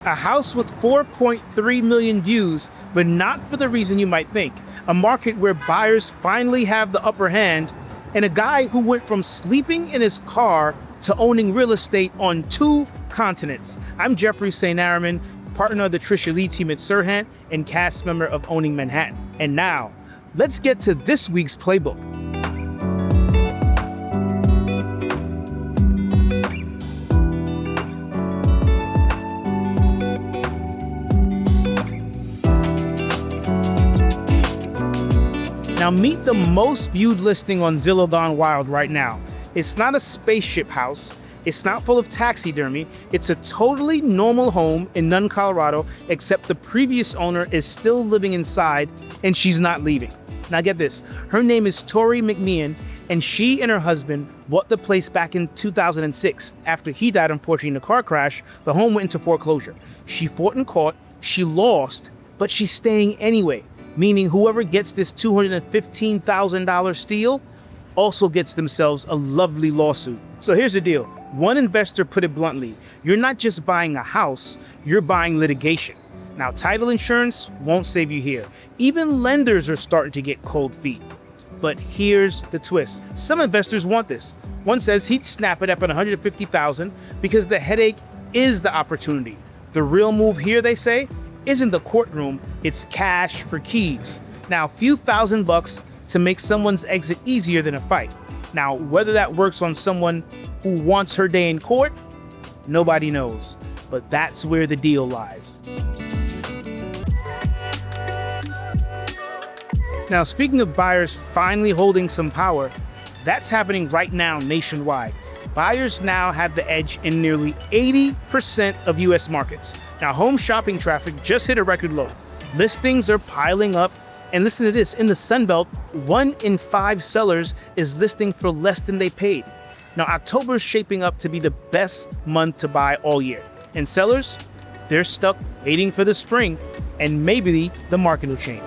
A house with 4.3 million views, but not for the reason you might think. A market where buyers finally have the upper hand, and a guy who went from sleeping in his car to owning real estate on 2 continents. I'm Jeffrey St. Arromand, partner of the Trisha Lee team at Serhant and cast member of Owning Manhattan. And now, let's get to this week's playbook. Now meet the most viewed listing on Zillow Gone Wild right now. It's not a spaceship house. It's not full of taxidermy. It's a totally normal home in Nunn, Colorado, except the previous owner is still living inside and she's not leaving. Now get this, her name is Tori McMeehan, and she and her husband bought the place back in 2006. After he died, unfortunately, in a car crash, the home went into foreclosure. She fought in court, she lost, but she's staying anyway. Meaning whoever gets this $215,000 steal also gets themselves a lovely lawsuit. So here's the deal. One investor put it bluntly, you're not just buying a house, you're buying litigation. Now, title insurance won't save you here. Even lenders are starting to get cold feet. But here's the twist. Some investors want this. One says he'd snap it up at $150,000 because the headache is the opportunity. The real move here, they say, isn't the courtroom, it's cash for keys. Now, a few $1,000 to make someone's exit easier than a fight. Now, whether that works on someone who wants her day in court, nobody knows. But that's where the deal lies. Now, speaking of buyers finally holding some power, that's happening right now nationwide. Buyers now have the edge in nearly 80% of US markets. Now, home shopping traffic just hit a record low. Listings are piling up, and listen to this, in the Sunbelt, 1 in 5 sellers is listing for less than they paid. Now, October is shaping up to be the best month to buy all year. And sellers, they're stuck waiting for the spring, and maybe the market will change.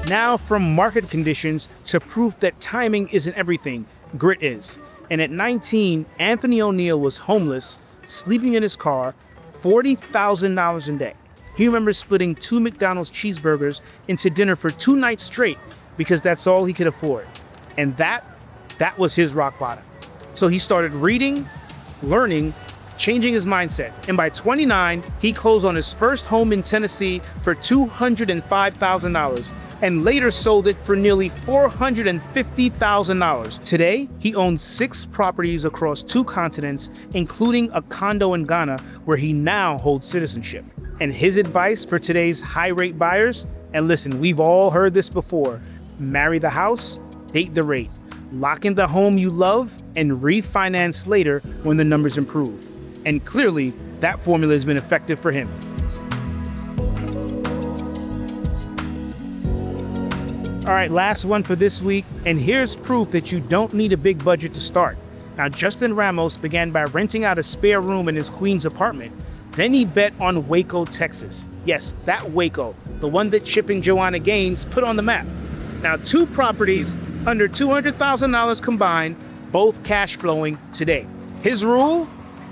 Now, from market conditions to proof that timing isn't everything, grit is. And at 19, Anthony O'Neill was homeless, sleeping in his car, $40,000 a day. He remembers splitting 2 McDonald's cheeseburgers into dinner for 2 nights straight because that's all he could afford. And that was his rock bottom. So he started reading, learning, changing his mindset. And by 29, he closed on his first home in Tennessee for $205,000 and later sold it for nearly $450,000. Today, he owns 6 properties across 2 continents, including a condo in Ghana where he now holds citizenship. And his advice for today's high-rate buyers, and listen, we've all heard this before, marry the house, date the rate, lock in the home you love, and refinance later when the numbers improve. And clearly, that formula has been effective for him. All right, last one for this week, and here's proof that you don't need a big budget to start. Now, Justin Ramos began by renting out a spare room in his Queens apartment. Then he bet on Waco, Texas. Yes, that Waco, the one that Chip and Joanna Gaines put on the map. Now, 2 properties under $200,000 combined, both cash flowing today. His rule?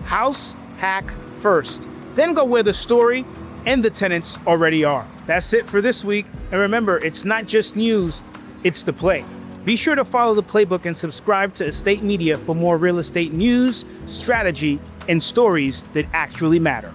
House hack first, then go where the story and the tenants already are. That's it for this week. And remember, it's not just news, it's the play. Be sure to follow the playbook and subscribe to Estate Media for more real estate news, strategy, and stories that actually matter.